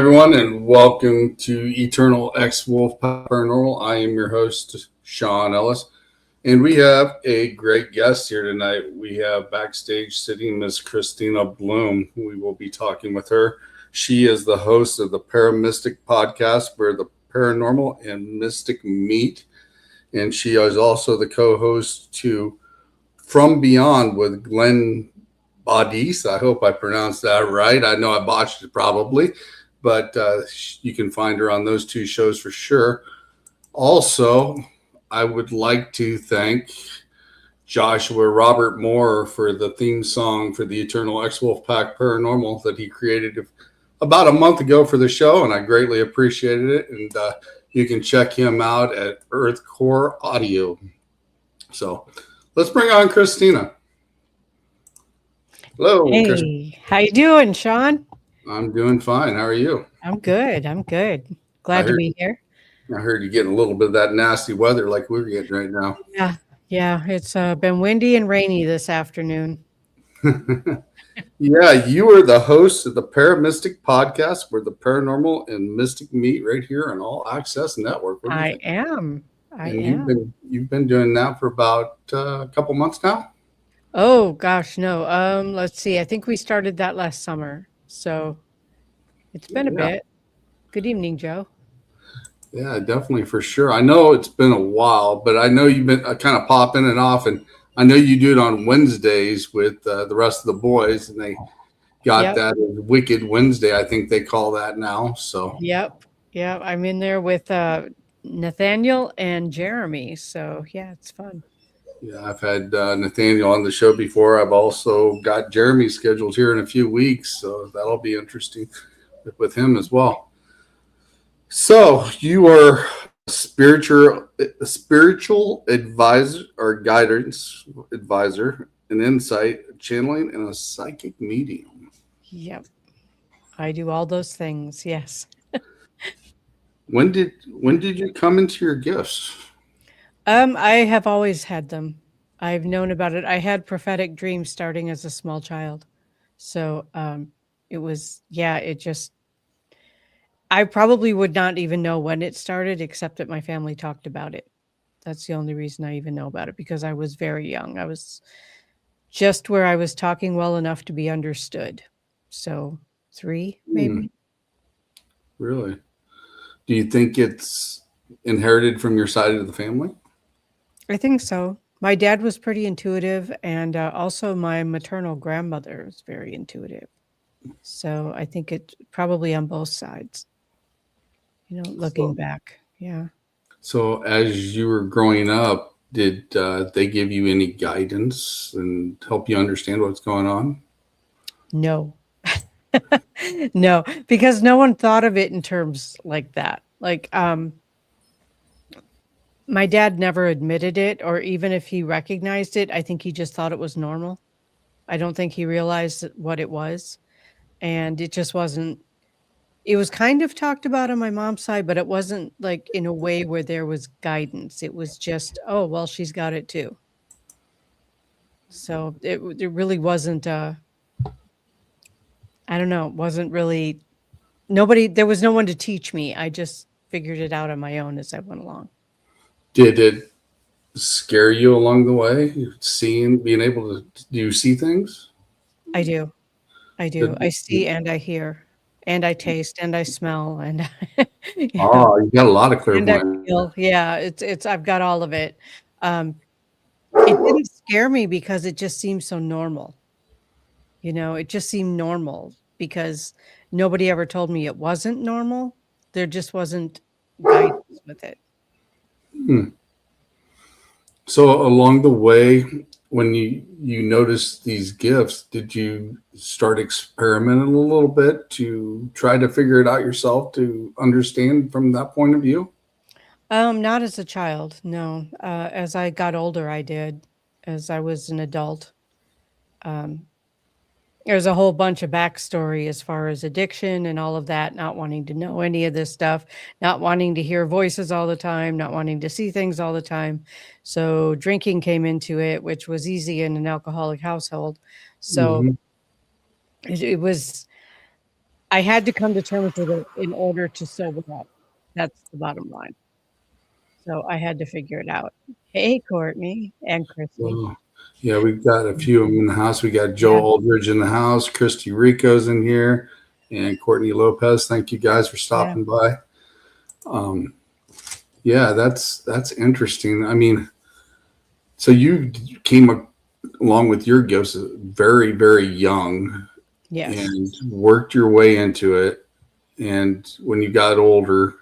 everyone, and welcome to Eternal X Wolf Paranormal. I am your host, Sean Ellis, and we have a great guest here tonight. We have backstage sitting Miss Kristina Bloom. We will be talking with her. She is the host of the Paramystic podcast, where the paranormal and mystic meet, and she is also the co-host to From Beyond with Glenn Badis. I hope I pronounced that right. I know I botched it probably, but you can find her on those two shows for sure. Also, I would like to thank Joshua Robert Moore for the theme song for the Eternal X Wolf Pack Paranormal that he created about a month ago for the show, and I greatly appreciated it. And you can check him out at Earth Core Audio. So let's bring on Kristina. Hello, Hey, how you doing, Sean? I'm doing fine. How are you? I'm good. Glad to be here. I heard you getting a little bit of that nasty weather like we're getting right now. Yeah, it's been windy and rainy this afternoon. Yeah, you are the host of the Paramystic podcast, where the paranormal and mystic meet right here on All Access Network. What do you I think? am. I And am. you've been doing that for about a couple months now. Oh gosh, no. Let's see. I think we started that last summer. So it's been a Yeah, bit. Good evening, Joe. yeah, definitely for sure. I know it's been a while, but I know you've been kind of popping and off, and I know you do it on Wednesdays with the rest of the boys, and they got Yep. that as Wicked Wednesday. I think they call that now. So Yep. Yeah, I'm in there with Nathaniel and Jeremy. So yeah, it's fun. yeah, I've had Nathaniel on the show before. I've also got Jeremy scheduled here in a few weeks, so that'll be interesting with him as well. So you are a spiritual advisor or guidance advisor, an insight channeling, and a psychic medium. Yep. I do all those things. Yes. When did you come into your gifts? I have always had them. I've known about it. I had prophetic dreams starting as a small child. So it was, yeah, it just, I probably would not even know when it started, except that my family talked about it. That's the only reason I even know about it, because I was very young. I was just where I was talking well enough to be understood. So 3, Hmm, maybe. really? Do you think it's inherited from your side of the family? I think so. My dad was pretty intuitive, and also my maternal grandmother was very intuitive. So I think it probably on both sides, looking So, back. Yeah. so as you were growing up, did they give you any guidance and help you understand what's going on? No. No, because no one thought of it in terms like that. Like, my dad never admitted it, or even if he recognized it, I think he just thought it was normal. I don't think he realized what it was. And it just wasn't, it was kind of talked about on my mom's side, but it wasn't like in a way where there was guidance. It was just, oh, well, she's got it too. So it really wasn't, I don't know, it wasn't really, there was no one to teach me. I just figured it out on my own as I went along. Did it scare you along the way? Seeing, being able to, do you see things? I do. I do. Did- I see and I hear and I taste and I smell and yeah, Oh, you got a lot of and I clairvoyance. feel. Yeah, it's I've got all of it. Um, it didn't scare me because it just seemed so normal. It just seemed normal because nobody ever told me it wasn't normal. There just wasn't guidance with it. Hmm. So along the way, when you noticed these gifts, did you start experimenting a little bit to try to figure it out yourself to understand from that point of view? Not as a child, no. As I got older, I did. As I was an adult, um, there's a whole bunch of backstory as far as addiction and all of that, not wanting to know any of this stuff, not wanting to hear voices all the time, not wanting to see things all the time. So drinking came into it, which was easy in an alcoholic household. So Hmm. it was I had to come to terms with it in order to sober up. That's the bottom line. So I had to figure it out. Hey, Courtney and Christy. Well, yeah, we've got a few of them in the house. We got Joe Yeah, Aldridge in the house, Christy Rico's in here, and Courtney Lopez. Thank you guys for yeah, stopping by. Um, yeah, that's interesting. I mean, so you along with your gifts very, very young yes. and worked your way into it. And when you got older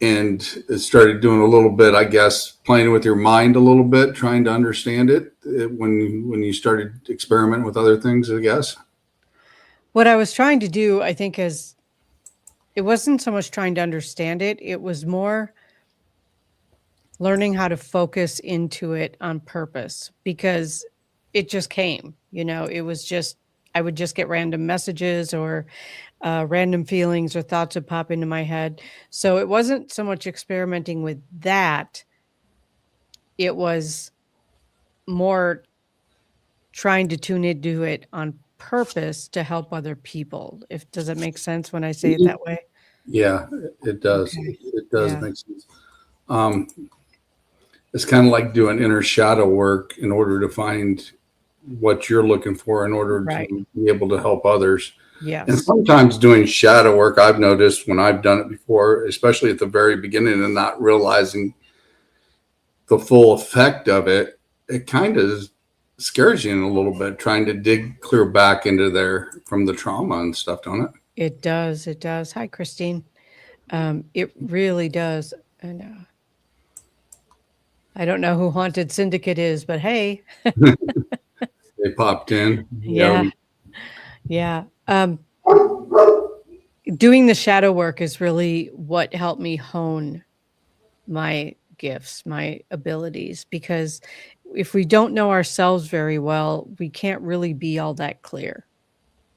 and started doing a little bit, I guess, playing with your mind a little bit, trying to understand it, when you started experimenting with other things, I guess. What I was trying to do, I think, is it wasn't so much trying to understand it, it was more learning how to focus into it on purpose because it just came, it was just, I would just get random messages or random feelings or thoughts would pop into my head. So it wasn't so much experimenting with that, it was more trying to tune into it on purpose to help other people. If does it make sense when I say it that way? Yeah, it does. Okay. It does Yeah. make sense. Um, it's kind of like doing inner shadow work in order to find what you're looking for in order Right. to be able to help others. And Yes. sometimes doing shadow work, I've noticed when I've done it before, especially at the very beginning and not realizing the full effect of it, it kind of scares you in a little bit, trying to dig clear back into there from the trauma and stuff, don't it? It does. It does. Hi, Christine. It really does. And I don't know who Haunted Syndicate is, but hey, They popped in. Yeah. yeah, yeah. Doing the shadow work is really what helped me hone my gifts, my abilities, because if we don't know ourselves very well, we can't really be all that clear.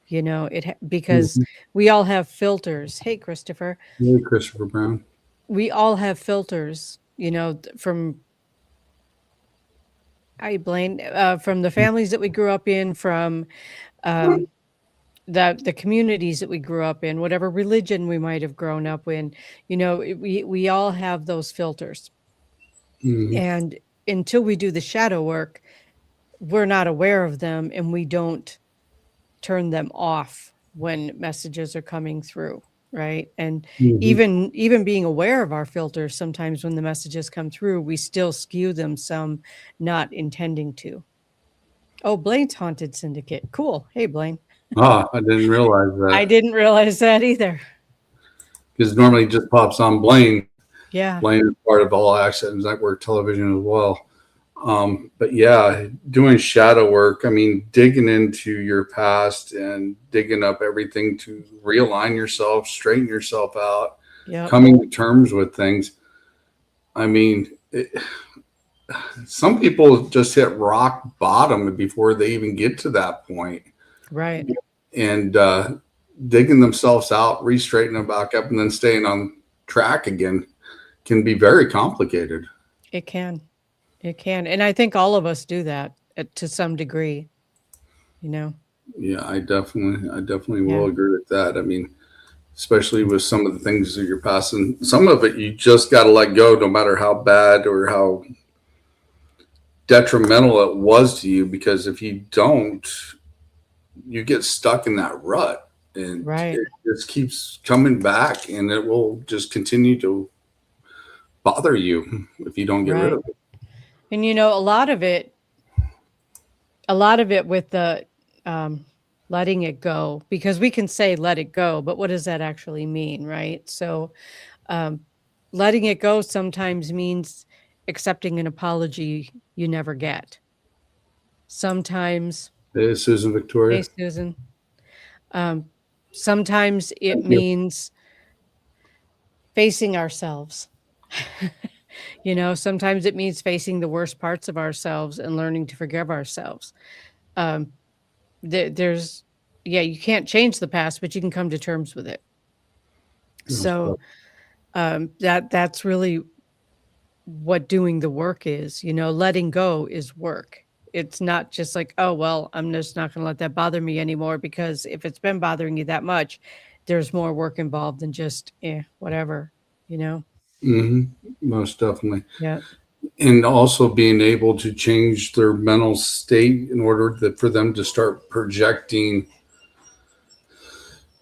Because Mhm. we all have filters. Hey, Christopher, Hey, Christopher Brown. we all have filters, from I blame from the families that we grew up in, from um, the communities that we grew up in, whatever religion we might have grown up in. We all have those filters, Mhm. and until we do the shadow work, we're not aware of them, and we don't turn them off when messages are coming through, right? And Mhm. even being aware of our filters, sometimes when the messages come through, we still skew them some, not intending to. Oh, Blaine's Haunted Syndicate. Cool. Hey, Blaine. Ah, I didn't realize I that didn't realize that either. because normally it just pops on Blaine. Yeah. Blaine is part of All Access Network Television as well. But yeah, doing shadow work, I mean, digging into your past and digging up everything to realign yourself, straighten yourself out, Yep. coming to terms with things. I mean, some people just hit rock bottom before they even get to that point. Right. And digging themselves out, re straightening them back up, and then staying on track again can be very complicated. It can. It can. And I think all of us do that to some degree, you know? Yeah, I definitely will Yeah. agree with that. I mean, especially with some of the things that you're passing. Some of it you just got to let go, no matter how bad or how detrimental it was to you. Because if you don't, you get stuck in that rut, and Right. it just keeps coming back, and it will just continue to bother you if you don't get rid Right. of it. And a lot of it with the um, letting it go, because we can say let it go, but what does that actually mean, right? So, um, letting it go sometimes means accepting an apology you never get. Sometimes, Hey, Susan hey, Victoria. Susan. Um, Sometimes it Thank you. means facing ourselves. Sometimes it means facing the worst parts of ourselves and learning to forgive ourselves. Um, there's, yeah, you can't change the past, but you can come to terms with it. So that's really what doing the work is. Letting go is work. It's not just like, oh, well, I'm just not going to let that bother me anymore, because if it's been bothering you that much, there's more work involved than just, whatever, you know? Hmm. Most definitely. Yeah. And also being able to change their mental state in order for them to start projecting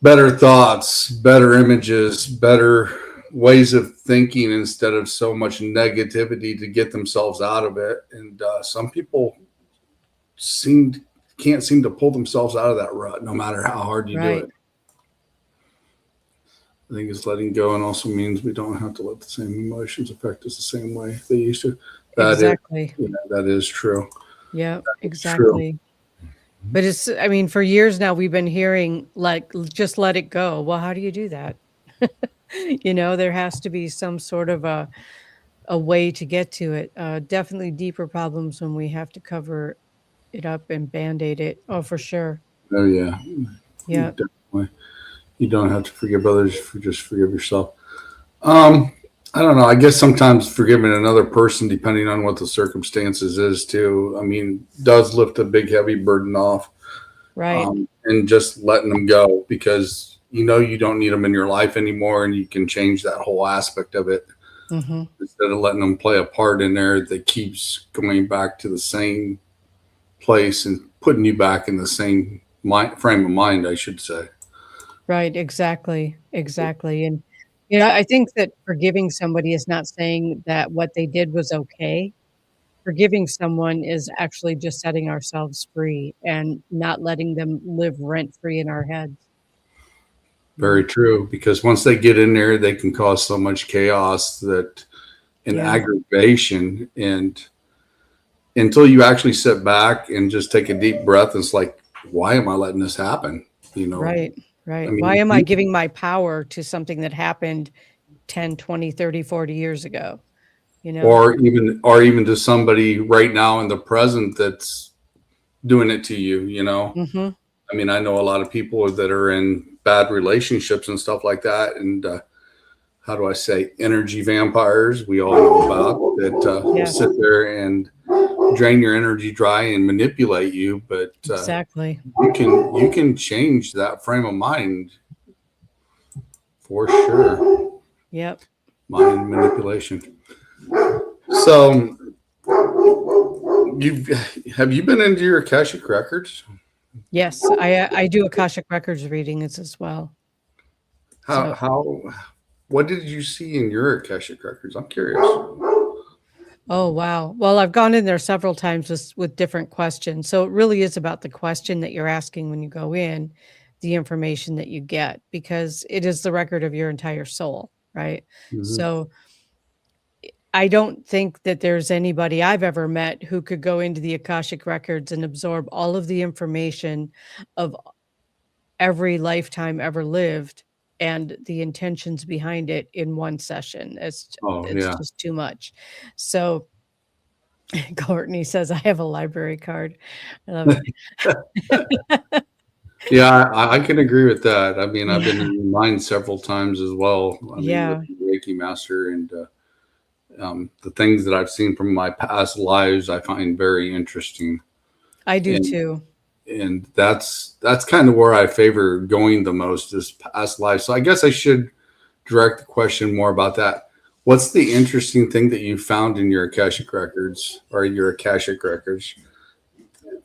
better thoughts, better images, better ways of thinking instead of so much negativity to get themselves out of it. And some people seem can't seem to pull themselves out of that rut, no matter how hard you do Right. it. I think it's letting go, and also means we don't have to let the same emotions affect us the same way they used to. That is, Exactly. that is true. Yeah, True. exactly. But it's, I mean, for years now, we've been hearing, like, just let it go. Well, how do you do that? There has to be some sort of a way to get to it. Definitely deeper problems when we have to cover it up and band-aid it. Oh, for sure. Oh yeah, Yeah. definitely. You don't have to forgive others; just forgive yourself. Um, I don't know. I guess sometimes forgiving another person, depending on what the circumstances is, too. I mean, does lift a big, heavy burden off, Right. and just letting them go because you don't need them in your life anymore, and you can change that whole aspect of it Mhm. instead of letting them play a part in there that keeps going back to the same place and putting you back in the same frame of mind, I should say. Right, exactly, exactly, and, I think that forgiving somebody is not saying that what they did was okay. Forgiving someone is actually just setting ourselves free and not letting them live rent free in our heads. Yeah. Very true. Because once they get in there, they can cause so much chaos that and Yeah. aggravation. And until you actually sit back and just take a deep breath, it's like, why am I letting this happen? You know, Right, I right. Why mean, am I giving my power to something that happened 10, 20, 30, 40 years ago, you know? or even to somebody right now in the present that's doing it to you. Mhm. I mean, I know a lot of people that are in bad relationships and stuff like that. And how do I say, energy vampires, we all know about that will sit Yes, there and drain your energy dry and manipulate you. But exactly. you can change that frame of mind for sure. Yep. Mind manipulation. So you have you been into your Akashic records? Yes, I do Akashic Records readings as well. How So, how what did you see in your Akashic records? I'm curious. oh, wow. Well, I've gone in there several times with different questions. So it really is about the question that you're asking when you go in, the information that you get, because it is the record of your entire soul, right? Hmm. So I don't think that there's anybody I've ever met who could go into the Akashic Records and absorb all of the information of every lifetime ever lived and the intentions behind it in one session. Oh It's yeah, just too much. So Courtney says, "I have a library card." I love it. yeah. I can agree with that. I mean, I've been Yeah, in mine several times as well. I mean, with yeah, the Reiki master and the things that I've seen from my past lives, I find very interesting. I do And too. that's kind of where I favor going the most is past life. So I guess I should direct the question more about that. What's the interesting thing that you found in your Akashic records or your Akashic records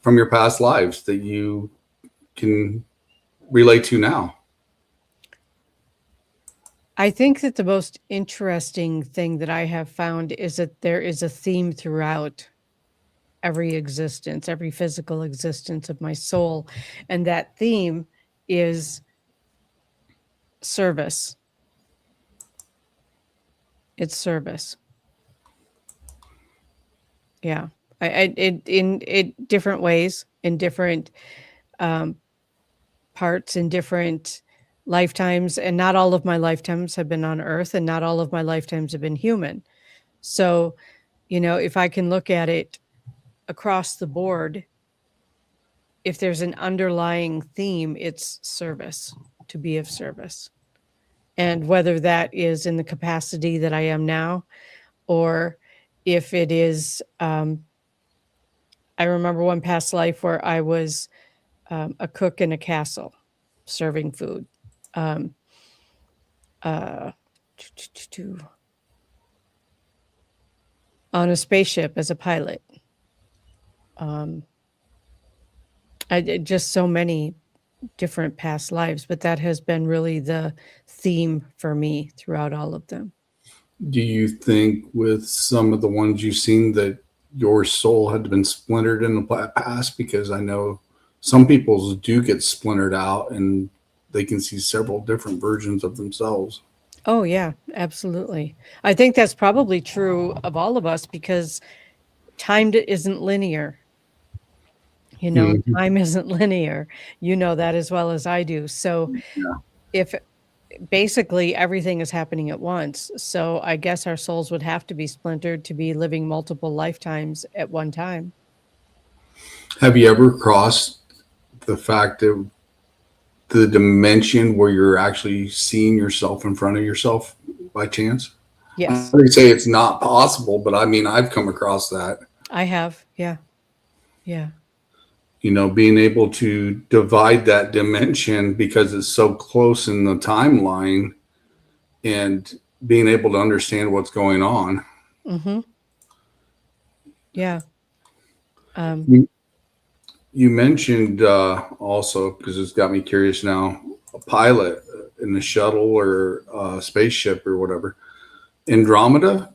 from your past lives that you can relate to now? I think that the most interesting thing that I have found is that there is a theme throughout every existence, every physical existence of my soul, and that theme is service. It's service. Yeah. I it in different ways, in different, um, parts, in different lifetimes, and not all of my lifetimes have been on Earth, and not all of my lifetimes have been human. So, if I can look at it across the board, if there's an underlying theme, it's service, to be of service. And whether that is in the capacity that I am now, or if it is, I remember one past life where I was a cook in a castle serving food. Um, uh, on a spaceship as a pilot. Um, I did just so many different past lives, but that has been really the theme for me throughout all of them. Do you think with some of the ones you've seen that your soul had been splintered in the past? Because I know some people's do get splintered out and they can see several different versions of themselves. Oh, yeah, absolutely. I think that's probably true of all of us because isn't linear. You know, Mhm. time isn't linear. You know that as well as I do. So Yeah. if basically everything is happening at once, so I guess our souls would have to be splintered to be living multiple lifetimes at one time. Have you ever crossed the fact of the dimension where you're actually seeing yourself in front of yourself by chance? Yes, They say it's not possible, but I mean, I've come across that. I have. Yeah. Yeah. Being able to divide that dimension because it's so close in the timeline and being able to understand what's going on. Mhm. Yeah. Um, You, you mentioned also, because it's got me curious now, a pilot in the shuttle or spaceship or whatever. Andromeda?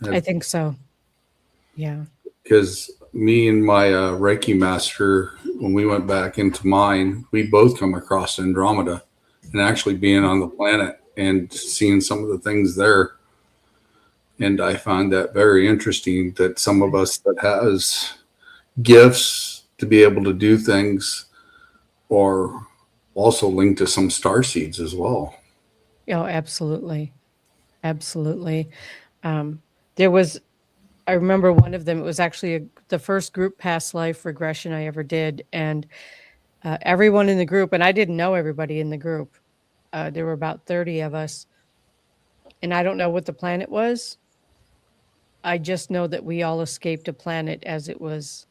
I think so. Yeah. Because me and my Reiki master, when we went back into mine, we both come across Andromeda and actually being on the planet and seeing some of the things there. And I find that very interesting that some of us that has gifts to be able to do things are also linked to some star seeds as well. Oh, absolutely. Absolutely. Um, there was I remember one of them, it was actually the first group past life regression I ever did, and, everyone in the group and I didn't know everybody in the group. There were about 30 of us, and I don't know what the planet was. I just know that we all escaped a planet as it was,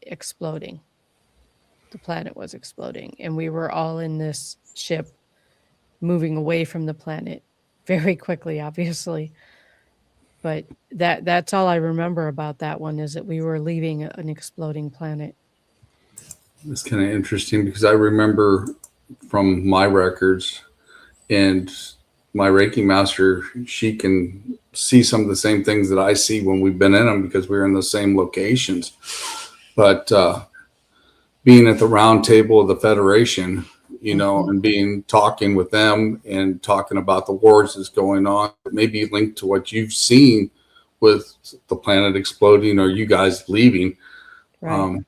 exploding. The planet was exploding, and we were all in this ship moving away from the planet very quickly, obviously. But that's all I remember about that one is that we were leaving an exploding planet. It's kind of interesting because I remember from my records and my Reiki master, she can see some of the same things that I see when we've been in them because we're in the same locations. But being at the round table of the Federation, Mhm. and being talking with them and talking about the wars that's going on, maybe linked to what you've seen with the planet exploding or you guys leaving. Right. Um,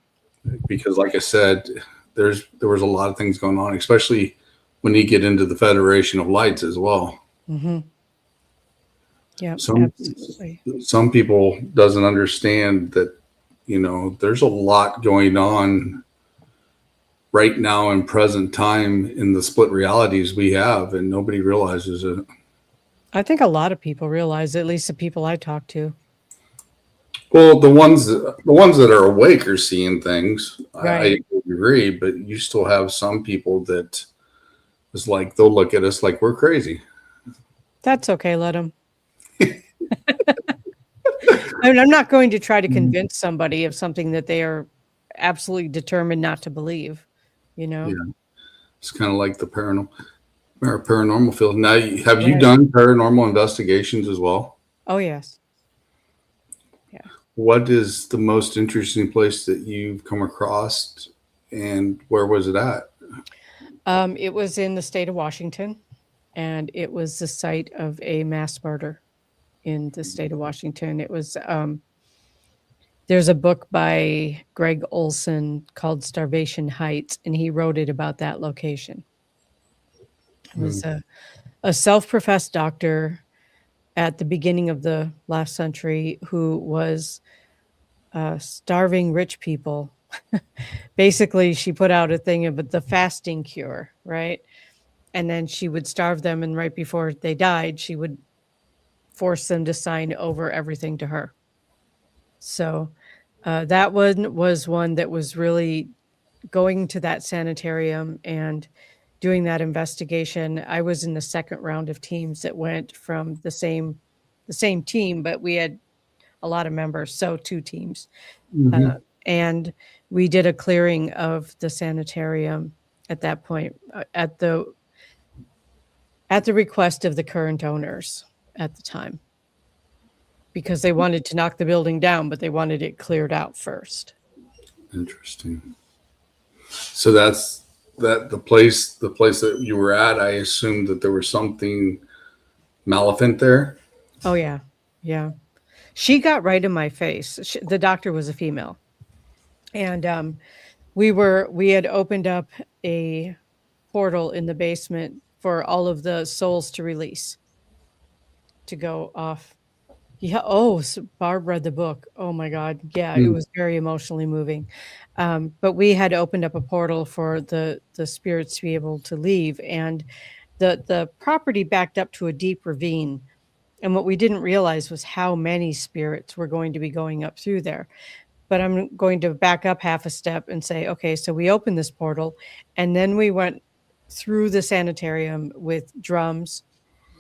because, like I said, there was a lot of things going on, especially when you get into the Federation of Lights as well. Mhm. Yep, Some absolutely. some people doesn't understand that there's a lot going on right now in present time in the split realities we have, and nobody realizes it. I think a lot of people realize, at least the people I talk to. Well, the ones that are awake are seeing things. I Right. agree, but you still have some people that is like they'll look at us like we're crazy. That's okay, let them. I mean, I'm not going to try to convince somebody of something that they are absolutely determined not to believe, you Yeah, know? it's kind of like the paranormal field. Now, have you Right. done paranormal investigations as well? Oh, yes. Yeah. What is the most interesting place that you've come across, and where was it at? It was in the state of Washington, and it was the site of a mass murder in the state of Washington. There's a book by Greg Olson called Starvation Heights, and he wrote it about that location. It Hmm. was a self-professed doctor at the beginning of the last century who was starving rich people. Basically, she put out a thing of the fasting cure, right? And then she would starve them, and right before they died, she would force them to sign over everything to her. So That one was one that was really going to that sanitarium and doing that investigation. I was in the second round of teams that went from the same team, but we had a lot of members, so 2 teams. Uh, Hmm. and we did a clearing of the sanitarium at that point, at the request of the current owners at the time, because they wanted to knock the building down, but they wanted it cleared out first. Interesting. So that's that the place that you were at. I assumed that there was something maleficent there. Oh, yeah. Yeah. She got right in my face. The doctor was a female. And we had opened up a portal in the basement for all of the souls to release, to go off. Yeah. Oh, so Barb read the book. Oh my God. Yeah, it Hmm. was very emotionally moving. But we had opened up a portal for the spirits to be able to leave, and the property backed up to a deep ravine. And what we didn't realize was how many spirits were going to be going up through there. But I'm going to back up half a step and say, okay, so we opened this portal, and then we went through the sanitarium with drums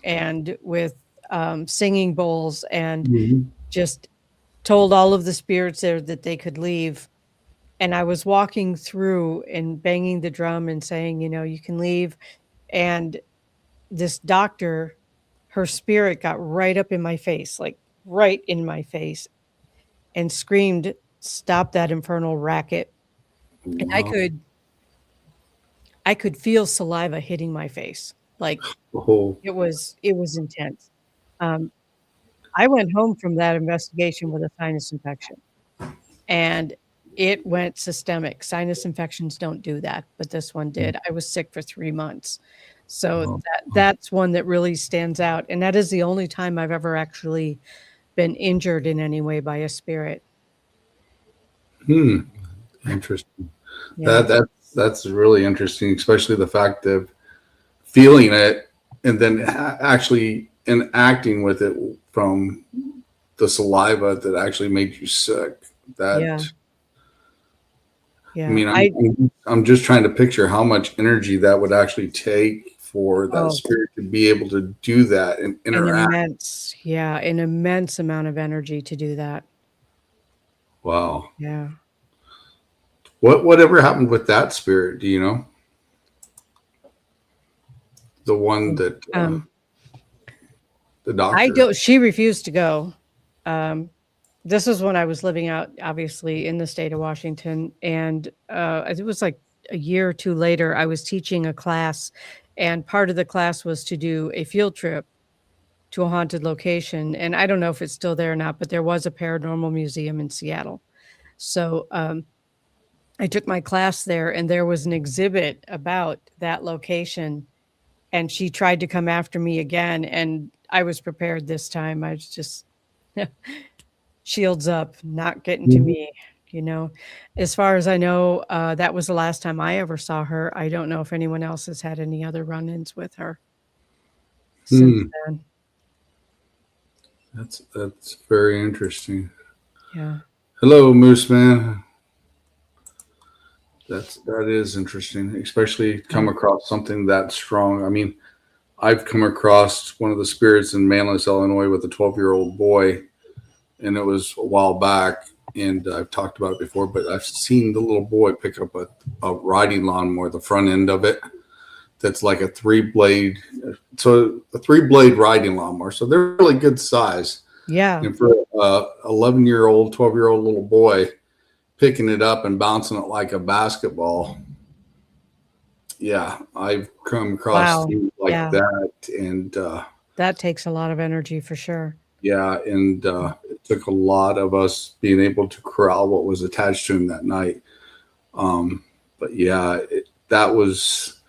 and with singing bowls, and Mhm. just told all of the spirits there that they could leave. And I was walking through and banging the drum and saying, you can leave. And this doctor, her spirit got right up in my face, like right in my face, and screamed, "Stop that infernal racket." And I Wow. could I could feel saliva hitting my face. Like, Oh. it was intense. Um, I went home from that investigation with a sinus infection, and it went systemic. Sinus infections don't do that, but this one did. I was sick for 3 months. So Oh. that's one that really stands out, and that is the only time I've ever actually been injured in any way by a spirit. Hmm. Interesting. Yeah. That's really interesting, especially the fact of feeling it and then actually enacting with it from the saliva that actually made you sick. Yeah. That I Yeah. mean, I'm just trying to picture how much energy that would actually take for that Oh, spirit to be able to do that and interact. an immense amount of energy to do that. Wow. Yeah. Whatever happened with that spirit? Do you know the one that Um, the I doctor? don't she refused to go. Um, this was when I was living out, obviously, in the state of Washington, and, it was like a year or 2 later, I was teaching a class, and part of the class was to do a field trip to a haunted location, and I don't know if it's still there or not, but there was a paranormal museum in Seattle. So, I took my class there, and there was an exhibit about that location, and she tried to come after me again, and I was prepared this time. I was just shields up, not getting to Mhm. me, you know? As far as I know, that was the last time I ever saw her. I don't know if anyone else has had any other run-ins with her since Hmm. then. That's very interesting. Yeah. Hello, Moose Man. That is interesting, especially come Yeah. across something that strong. I mean, I've come across one of the spirits in Manlius, Illinois, with a 12-year-old boy, and it was a while back. And I've talked about it before, but I've seen the little boy pick up a riding lawnmower, the front end of it, that's like a three blade riding lawnmower. So they're really good size. Yeah. And for a 11-year-old, 12-year-old little boy picking it up and bouncing it like a basketball, yeah, I've come across Wow. things like Yeah. that, and That takes a lot of energy for sure. yeah, and it took a lot of us being able to corral what was attached to him that night. Um, but yeah, that was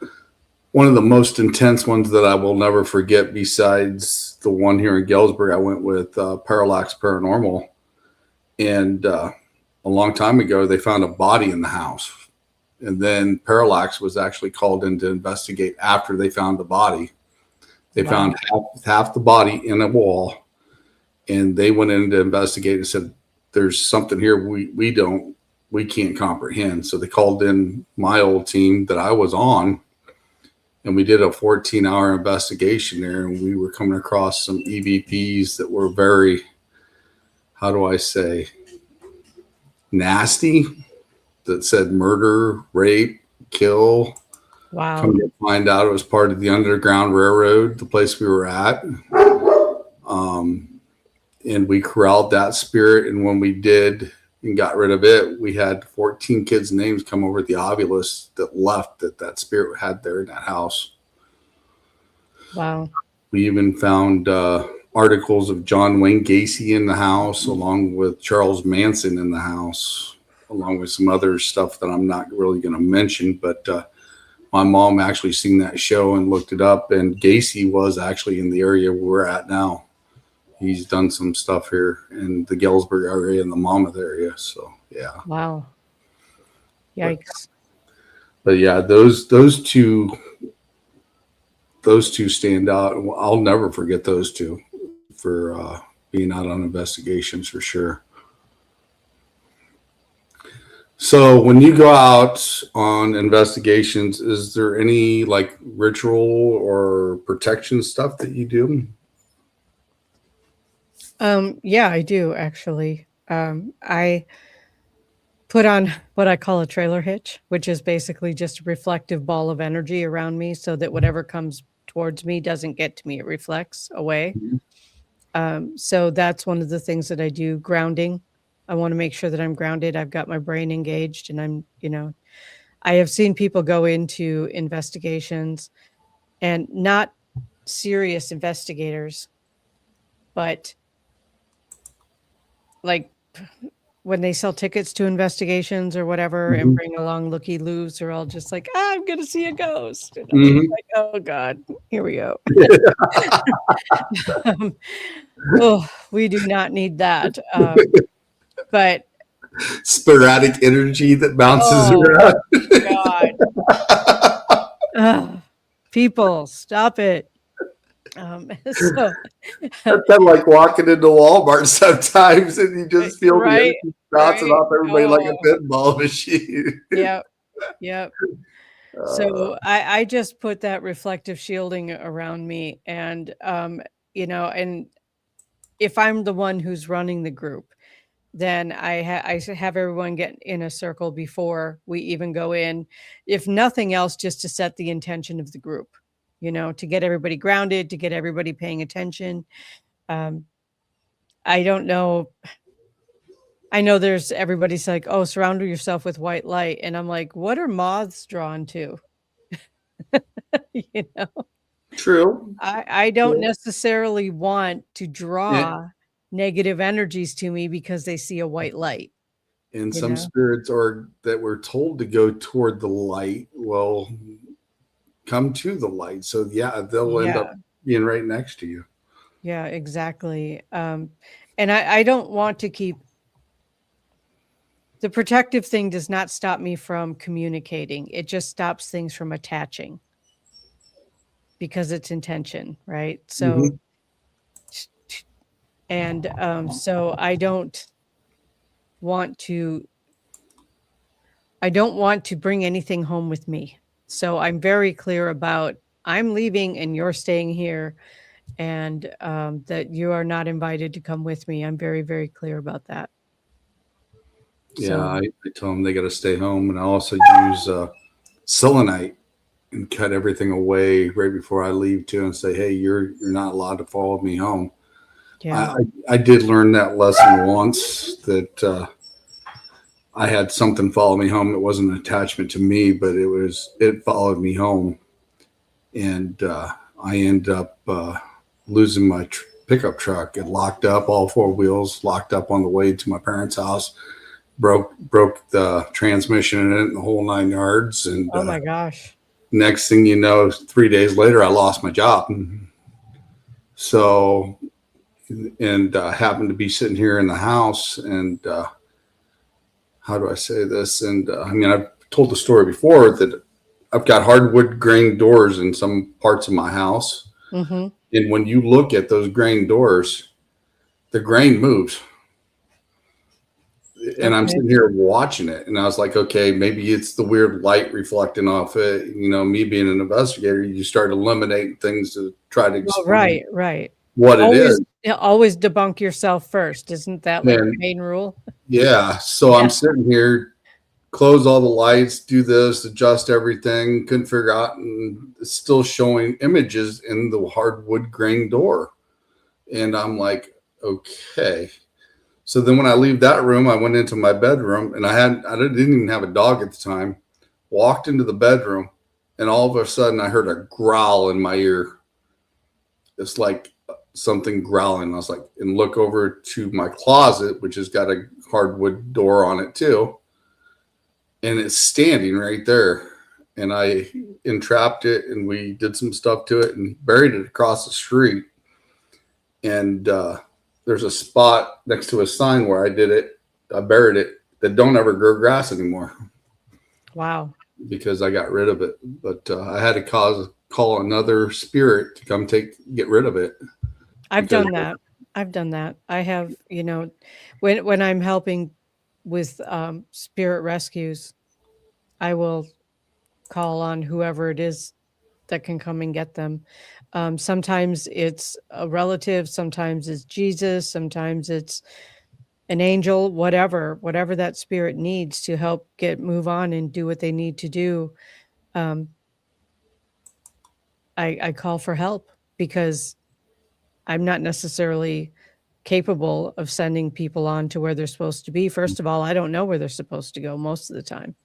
one of the most intense ones that I will never forget. Besides the one here in Galesburg, I went with Parallax Paranormal, and a long time ago they found a body in the house, and then Parallax was actually called in to investigate after they found the body. They Wow. found half the body in a wall, and they went in to investigate and said there's something here we can't comprehend. So they called in my old team that I was on, and we did a 14-hour investigation there, and we were coming across some EVPs that were very, how do I say, nasty, that said murder, rape, kill. Wow. Come to find out it was part of the Underground Railroad, the place we were at. And we corralled that spirit. And when we did and got rid of it, we had 14 kids' names come over the Ovilus that left that spirit had there in that house. Wow. We even found articles of John Wayne Gacy in the house, along with Charles Manson in the house, along with some other stuff that I'm not really going to mention. But my mom actually seen that show and looked it up, and Gacy was actually in the area we're at now. He's done some stuff here in the Galesburg area and the Monmouth area. So yeah. Wow. Yikes. But yeah, those two stand out. I'll never forget those two for being out on investigations for sure. So when you go out on investigations, is there any like ritual or protection stuff that you do? Yeah, I do actually. I put on what I call a trailer hitch, which is basically just a reflective ball of energy around me so that whatever comes towards me doesn't get to me. It reflects away. So that's one of the things that I do. Grounding. I want to make sure that I'm grounded. I've got my brain engaged, and I have seen people go into investigations, and not serious investigators, but like when they sell tickets to investigations or whatever and bring along looky-loos, they're all just like, I'm going to see a ghost. And I'm like, oh God, here we go. We do not need that. But sporadic energy that bounces around. God. People, stop it. So That's kind of like walking into Walmart sometimes, and you just feel the energy bouncing off everybody like a pinball machine. Yep. So I just put that reflective shielding around me, and and if I'm the one who's running the group, then I have everyone get in a circle before we even go in, if nothing else, just to set the intention of the group, to get everybody grounded, to get everybody paying attention. I don't know. I know there's everybody's like, oh, surround yourself with white light. And I'm like, what are moths drawn to? True. I don't necessarily want to draw negative energies to me because they see a white light. And some spirits are that we're told to go toward the light will come to the light. So yeah, they'll end up being right next to you. Yeah, exactly. And I don't want to keep the protective thing does not stop me from communicating. It just stops things from attaching because it's intention, right? So, and so I don't want to bring anything home with me. So I'm very clear about I'm leaving and you're staying here, and that you are not invited to come with me. I'm very, very clear about that. Yeah, I tell them they got to stay home, and I also use selenite and cut everything away right before I leave too, and say, hey, you're not allowed to follow me home. Yeah. I did learn that lesson once, that I had something follow me home. It wasn't an attachment to me, but it followed me home, and I end up losing my pickup truck. It locked up, all four wheels locked up on the way to my parents' house. Broke the transmission in it and the whole 9 yards. And oh my gosh! Next thing you know, 3 days later, I lost my job. So, and happened to be sitting here in the house, and how do I say this? And I mean, I've told the story before that I've got hardwood grain doors in some parts of my house, and when you look at those grain doors, the grain moves. and I'm Okay. sitting here watching it, and I was like, okay, maybe it's the weird light reflecting off it. Me being an investigator, you start eliminating things to try to Well, explain right, right. what it Always is. yeah, always debunk yourself first. Isn't that like the And main rule? yeah, so Yeah. I'm sitting here, close all the lights, do this, adjust everything, couldn't figure out, and it's still showing images in the hardwood grain door. And I'm like, okay. So then when I leave that room, I went into my bedroom, and I didn't even have a dog at the time. Walked into the bedroom, and all of a sudden I heard a growl in my ear. It's like something growling. I was like, and look over to my closet, which has got a hardwood door on it too, and it's standing right there. And I entrapped it, and we did some stuff to it and buried it across the street. And there's a spot next to a sign where I did it. I buried it that don't ever grow grass anymore Wow. because I got rid of it. But I had to call another spirit to come get rid of it I've because done that. I've done that. I have, when I'm helping with spirit rescues, I will call on whoever it is that can come and get them. Sometimes it's a relative, sometimes it's Jesus, sometimes it's an angel, whatever that spirit needs to help move on and do what they need to do. Um, I call for help because I'm not necessarily capable of sending people on to where they're supposed to be. First of all, I don't know where they're supposed to go most of the time,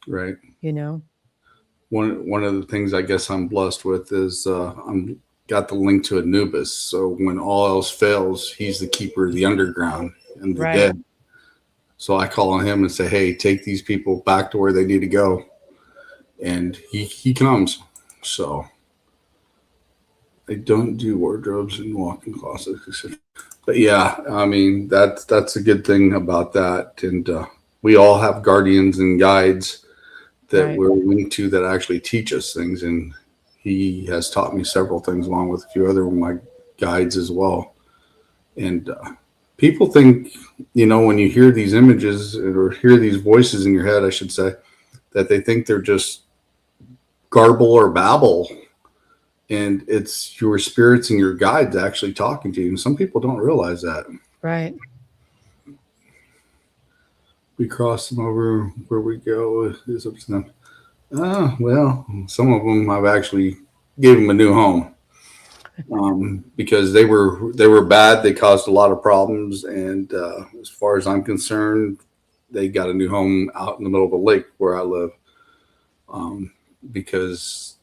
right. you know? One of the things I guess I'm blessed with is I'm got the link to Anubis. So when all else fails, he's the keeper of the underground and the Right. dead. So I call on him and say, "Hey, take these people back to where they need to go," and he comes. So I don't do wardrobes and walk-in closets, but yeah, I mean that's a good thing about that. And we all have guardians and guides that Right. we're linked to that actually teach us things, and he has taught me several things along with a few other of my guides as well. And people think, when you hear these images or hear these voices in your head, I should say, that they think they're just garble or babble, and it's your spirits and your guides actually talking to you. And some people don't realize that. Right. We cross them over where we go. Is up to them. Well, some of them I've actually gave them a new home because they were bad. They caused a lot of problems, and as far as I'm concerned, they got a new home out in the middle of a lake where I live um, because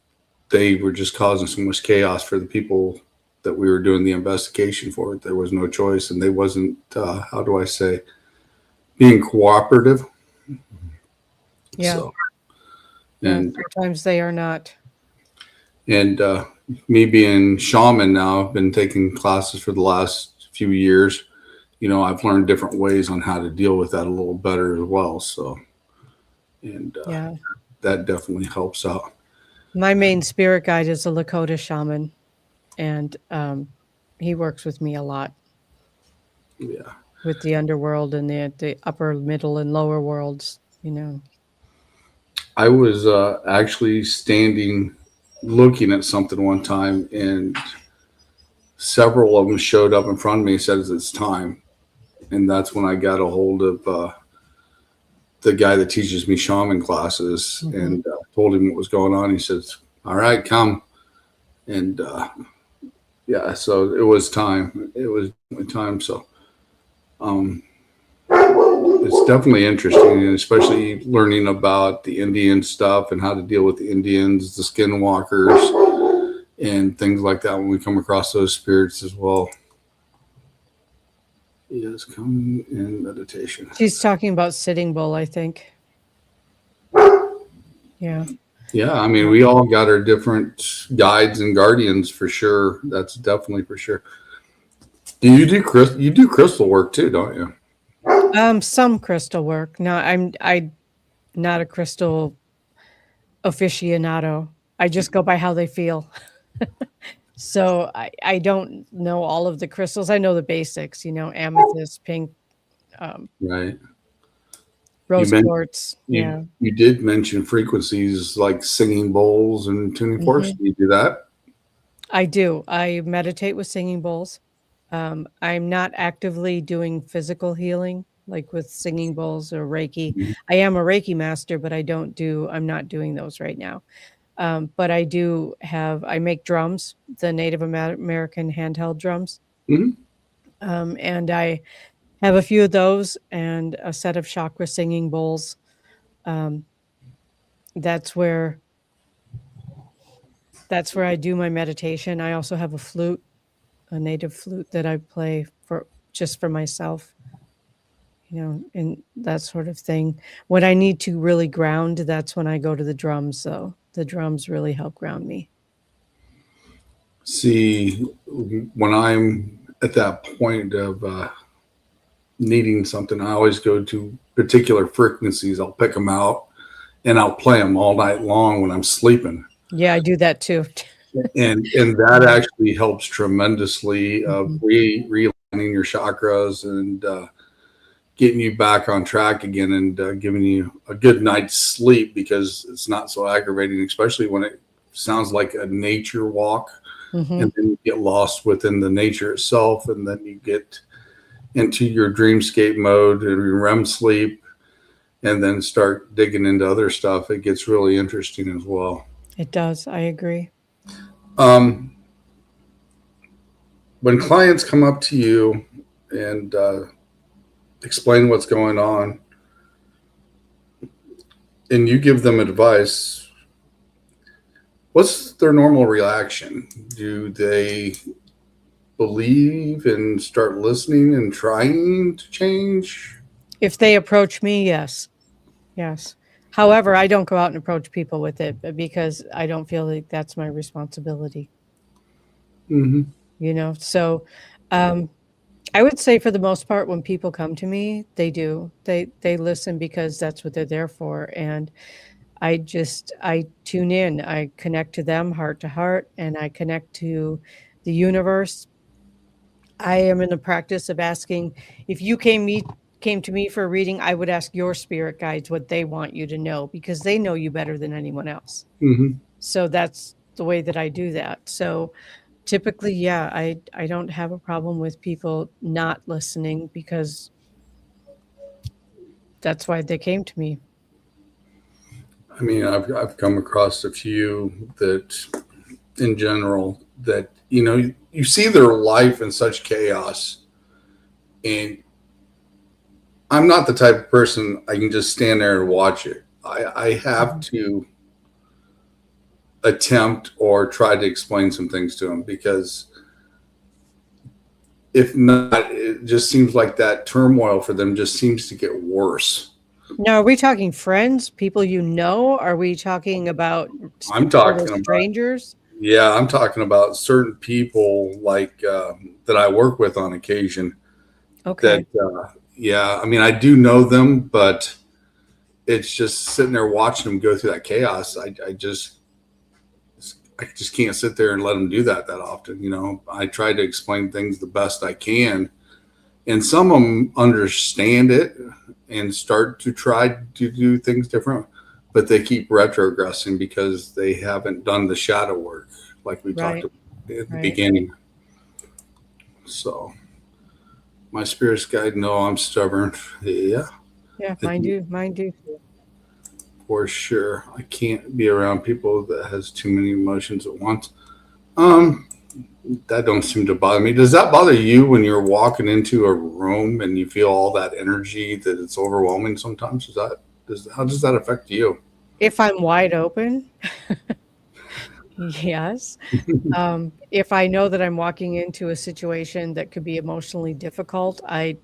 they were just causing so much chaos for the people that we were doing the investigation for. There was no choice, and they wasn't. How do I say? Being cooperative. Yeah. So Yeah. and Sometimes they are not. and me being shaman now, I've been taking classes for the last few years. I've learned different ways on how to deal with that a little better as well. So, and Yeah. that definitely helps out. My main spirit guide is a Lakota shaman, and he works with me a lot Yeah. with the underworld and the upper, middle, and lower worlds. I was actually standing looking at something one time, and several of them showed up in front of me and said, "It's time." And that's when I got a hold of the guy that teaches me shaman classes Mhm. and told him what was going on. He says, "All right, come." And yeah, so it was time. It was time. So um, it's definitely interesting, and especially learning about the Indian stuff and how to deal with the Indians, the skinwalkers, and things like that when we come across those spirits as well. Yes, come in meditation. She's talking about Sitting Bull, I think. Yeah. Yeah, I mean, Yeah. we all got our different guides and guardians for sure. That's definitely for sure. Do you do you do crystal work too, don't you? Some crystal work. No, I'm not a crystal aficionado. I just go by how they feel. So I don't know all of the crystals. I know the basics, amethyst, pink, um, Right. You Rose meant quartz. you Yeah. you did mention frequencies like singing bowls and tuning forks. Hmm. Do you do that? I do. I meditate with singing bowls. I'm not actively doing physical healing like with singing bowls or Reiki. Mhm. I am a Reiki master, but I'm not doing those right now. But I make drums, the Native American handheld drums. Mhm. And I have a few of those and a set of chakra singing bowls. Um, that's where that's where I do my meditation. I also have a flute, a native flute that I play for just for myself, and that sort of thing. When I need to really ground, that's when I go to the drums, though. The drums really help ground me. See, when I'm at that point of needing something, I always go to particular frequencies. I'll pick them out and I'll play them all night long when I'm sleeping. Yeah, I do that too. And that Yeah. actually helps tremendously of Mhm. realigning your chakras and getting you back on track again and giving you a good night's sleep because it's not so aggravating, especially when it sounds like a nature walk and Mhm. then you get lost within the nature itself and then you get into your dreamscape mode and your REM sleep and then start digging into other stuff. It gets really interesting as well. It does. I agree. Um, when clients come up to you and explain what's going on and you give them advice, what's their normal reaction? Do they believe and start listening and trying to change? If they approach me, yes. Yes. However, I don't go out and approach people with it because I don't feel like that's my responsibility, Mm-hmm. So, um, I would say for the most part, when people come to me, they do. They listen because that's what they're there for, and I tune in. I connect to them heart to heart, and I connect to the universe. I am in the practice of asking if you came to me for a reading, I would ask your spirit guides what they want you to know because they know you better than anyone else. Mm-hmm. So that's the way that I do that. So typically, yeah, I don't have a problem with people not listening because that's why they came to me. I mean, I've come across a few that, in general, that you see their life in such chaos, and I'm not the type of person I can just stand there and watch it. I have Mhm. to attempt or try to explain some things to them because if not, it just seems like that turmoil for them just seems to get worse. Now, are we talking friends, people you know? Are we talking about I'm total talking about strangers? Yeah, I'm talking about certain people like that I work with on occasion. That Okay. yeah, I mean I do know them, but it's just sitting there watching them go through that chaos. I just can't sit there and let them do that often. I try to explain things the best I can, and some of them understand it and start to try to do things different, but they keep retrogressing because they haven't done the shadow work like we talked Right. about at the Right. beginning. So my spirit's guide know I'm stubborn. Yeah, Yeah, mine do. Mine do. for sure. I can't be around people that has too many emotions at once. Um, that don't seem to bother me. Does that bother you when you're walking into a room and you feel all that energy that it's overwhelming sometimes? How does that affect you? If I'm wide open, yes. If I know that I'm walking into a situation that could be emotionally difficult, I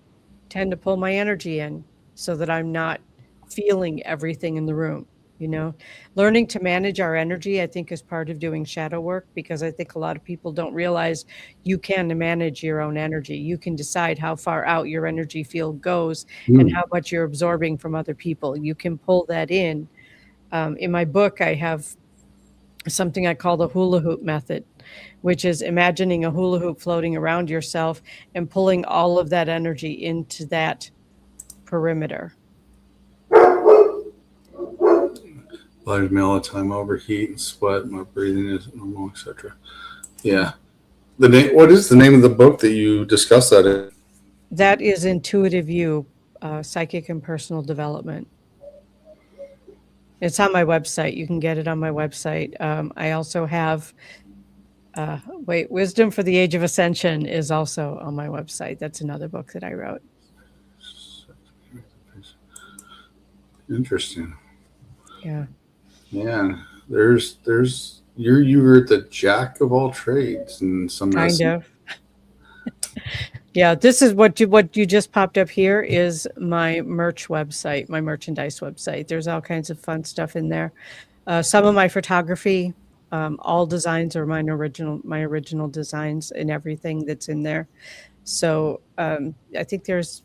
tend to pull my energy in so that I'm not feeling everything in the room, you know? Learning to manage our energy, I think, is part of doing shadow work because I think a lot of people don't realize you can manage your own energy. You can decide how far out your energy field goes and Hmm. how much you're absorbing from other people. You can pull that in. In my book, I have something I call the hula hoop method, which is imagining a hula hoop floating around yourself and pulling all of that energy into that perimeter. Light of me all the time, overheat and sweat. My breathing isn't normal, etc. Hmm. Yeah. The name. What is the name of the book that you discussed that in? That is Intuitive You, Psychic and Personal Development. It's on my website. You can get it on my website. I also have, Wisdom for the Age of Ascension is also on my website. That's another book that I wrote. Interesting. Yeah, Yeah. You were the jack of all trades in some kind essence. of. Yeah, this is what you just popped up here is my merch website, my merchandise website. There's all kinds of fun stuff in there. Some of my photography, all designs are my original designs and everything that's in there. So I think there's,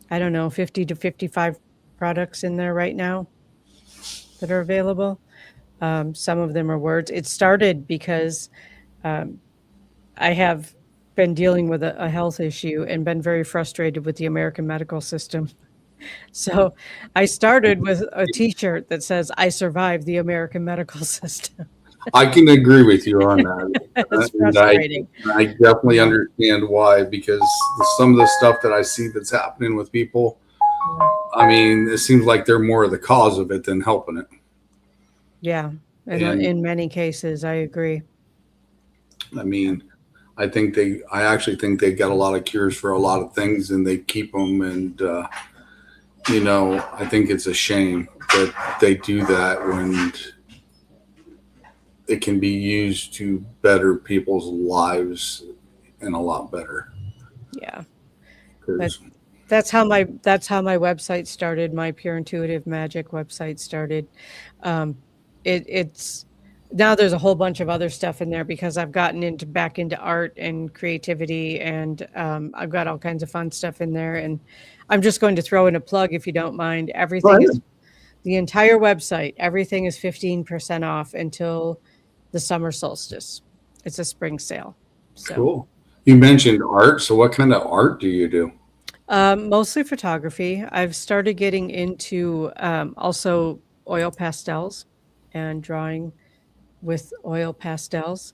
I don't know, 50 to 55 products in there right now that are available. Some of them are words. It started because um, I have been dealing with a health issue and been very frustrated with the American medical system. So I started with a T-shirt that says "I survived the American medical system." I can agree with you on that. It's And frustrating. I definitely Yeah, understand why, because some of the stuff that I see that's happening with people, yeah, I mean, it seems like they're more the cause of it than helping it. yeah. And And in many cases, I agree. I Yeah, mean, I actually think they got a lot of cures for a lot of things and they keep them. And, I think it's a shame that they do that when it can be used to better people's lives and a lot better. yeah. But Because that's how my website started. My Pure Intuitive Magic website started. Um, it's now there's a whole bunch of other stuff in there because I've gotten into back into art and creativity, and I've got all kinds of fun stuff in there. And I'm just going to throw in a plug if you don't mind. Everything is the entire website. Everything is 15% off until the summer solstice. It's a spring sale, so. cool. You mentioned art. So, what kind of art do you do? Mostly photography. I've started getting into also oil pastels and drawing with oil pastels.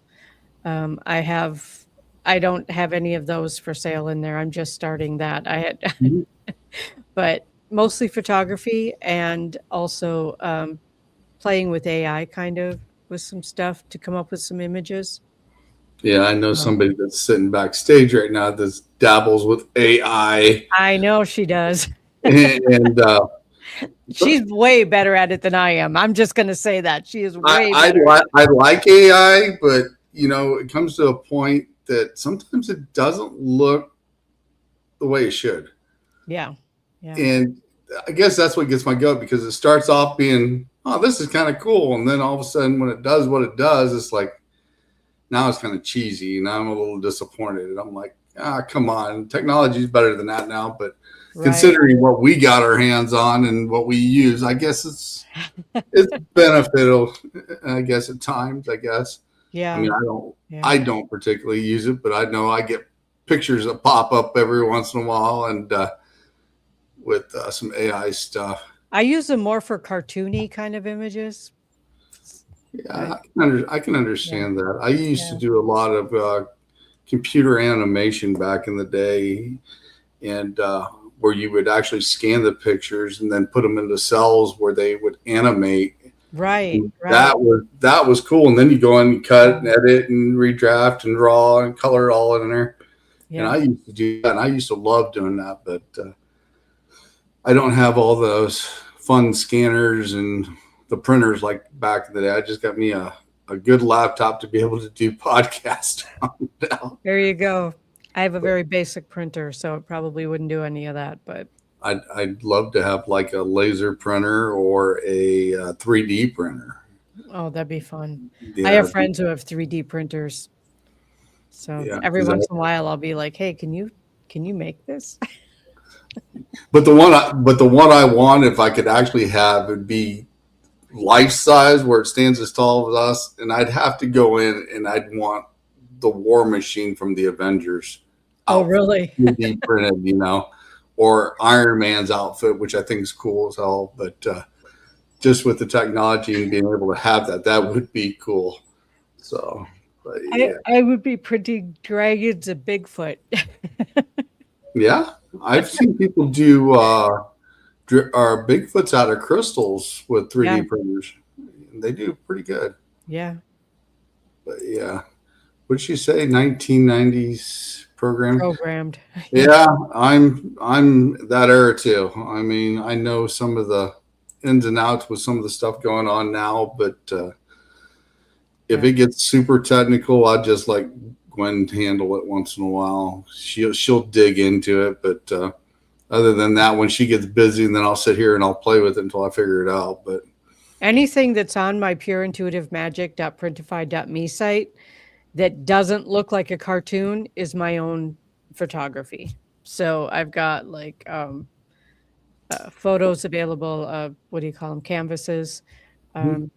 Um, I have, I don't have any of those for sale in there. I'm just starting that. I had, but mostly photography and also playing with AI kind of with some stuff to come up with some images. Yeah, I know Um, somebody that's sitting backstage right now that dabbles with AI, I know she does. and She's way better at it than I am. I'm just going to say that. She is way better at it. I like AI, but it comes to a point that sometimes it doesn't look the way it should, Yeah. Yeah. and I guess that's what gets my goat because it starts off being, oh, this is kind of cool, and then all of a sudden, when it does what it does, it's like now it's kind of cheesy, and I'm a little disappointed. And I'm like, come on, technology is better than that now. But Right. considering what we got our hands on and what we use, I guess it's beneficial. I guess at times, I guess. I Yeah. mean, Yeah. I don't particularly use it, but I know I get pictures that pop up every once in a while, and with some AI stuff. I use them more for cartoony kind of images. Yeah, But I can yeah. understand that. I used to Yeah. do a lot of computer animation back in the day, and where you would actually scan the pictures and then put them into cells where they would animate. Right. And Right. that was cool. And then you go in and cut Yeah. and edit and redraft and draw and color all in there. And Yeah. I used to do that, and I used to love doing that, but I don't have all those fun scanners and the printers like back in the day. I just got me a good laptop to be able to do podcast on now. There you go. I have a very basic printer, so it probably wouldn't do any of that. But I'd love to have like a laser printer or a 3D printer. oh, that'd be fun. I Yeah, have friends who have 3D printers. So yeah. every once in a while I'll be like, "Hey, can you make this?" But the one I want, if I could actually have, would be life size, where it stands as tall as us, and I'd have to go in and I'd want the War Machine from the Avengers Oh, outfit, really? 3D printed, or Iron Man's outfit, which I think is cool as hell. But just with the technology and being able to have that, that would be cool. So, but yeah, I would be printing dragons of Bigfoot. yeah, I've seen people do Bigfoots out of crystals with Yeah, 3D printers. They do pretty good. yeah. But yeah, what'd you say? 1990s program? Programmed. Yeah, Yeah, I'm that era too. I mean, I know some of the ins and outs with some of the stuff going on now, but if yeah. it gets super technical, I just like Gwen to handle it once in a while. She'll dig into it, but other than that, when she gets busy, then I'll sit here and I'll play with it until I figure it out. But Anything that's on my pureintuitivemagic.printify.me site that doesn't look like a cartoon is my own photography. So I've got like photos available of what do you call them? Canvases, um,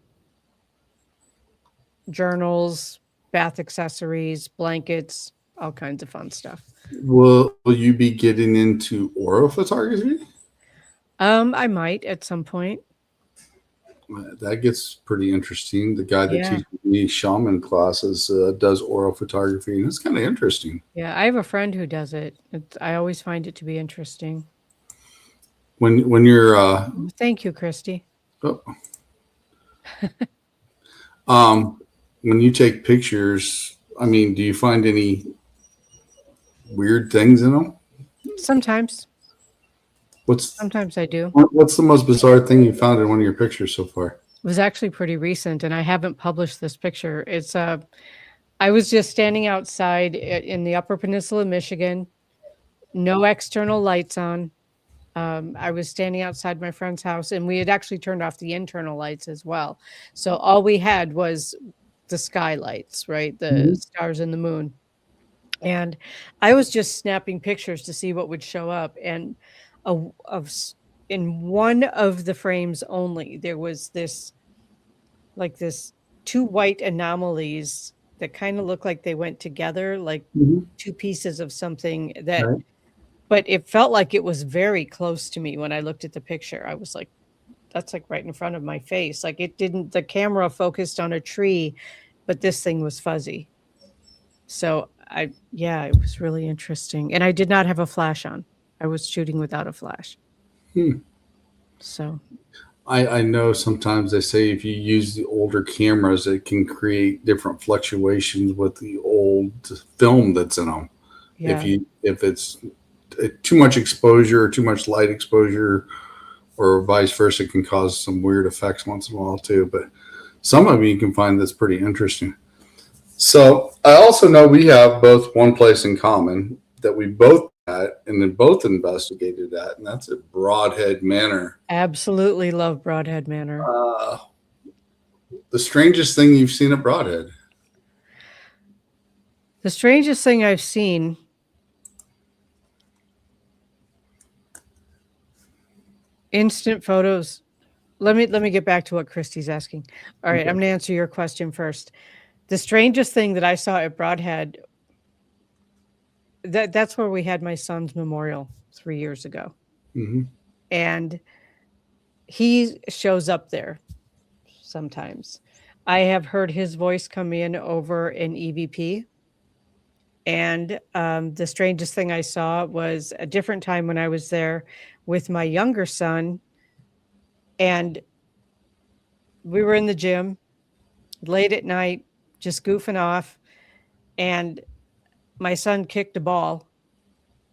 journals, bath accessories, blankets, all kinds of fun stuff. will you be getting into aura photography? I might at some point. That gets pretty interesting. The guy that Yeah. teaches me shaman classes does aura photography, and it's kind of interesting. Yeah. I have a friend who does it. I always find it to be interesting. When you're Thank you, Christy. oh, um, when you take pictures, I mean, do you find any weird things in them? Sometimes, What's sometimes I do. what's the most bizarre thing you found in one of your pictures so far? It was actually pretty recent, and I haven't published this picture. It's I was just standing outside in the Upper Peninsula of Michigan, no external lights on. I was standing outside my friend's house, and we had actually turned off the internal lights as well. So all we had was the skylights, right? The Mhm. stars and the moon. And I was just snapping pictures to see what would show up. And of in one of the frames only, there was this like this two white anomalies that kind of look like they went together, like Mhm. two pieces of something that, Right. but it felt like it was very close to me when I looked at the picture. I was like, that's like right in front of my face. Like it didn't, the camera focused on a tree, but this thing was fuzzy. So yeah, it was really interesting. And I did not have a flash on. I was shooting without a flash. Hmm. So I know sometimes they say if you use the older cameras, it can create different fluctuations with the old film that's in them. yeah, If it's too much exposure or too much light exposure, or vice versa, can cause some weird effects once in a while too. But some of you can find this pretty interesting. So I also know we have both one place in common that we both at and then both investigated at, and that's at Broadhead Manor. absolutely love Broadhead Manor. Uh, the strangest thing you've seen at Broadhead? The strangest thing I've seen, instant photos. Let me get back to what Christy's asking. All right, I'm going to answer your question first. The strangest thing that I saw at Broadhead, that's where we had my son's memorial 3 years ago. Mm-hmm. And he shows up there sometimes. I have heard his voice come in over an EVP. And the strangest thing I saw was a different time when I was there with my younger son. And we were in the gym late at night, just goofing off. And my son kicked a ball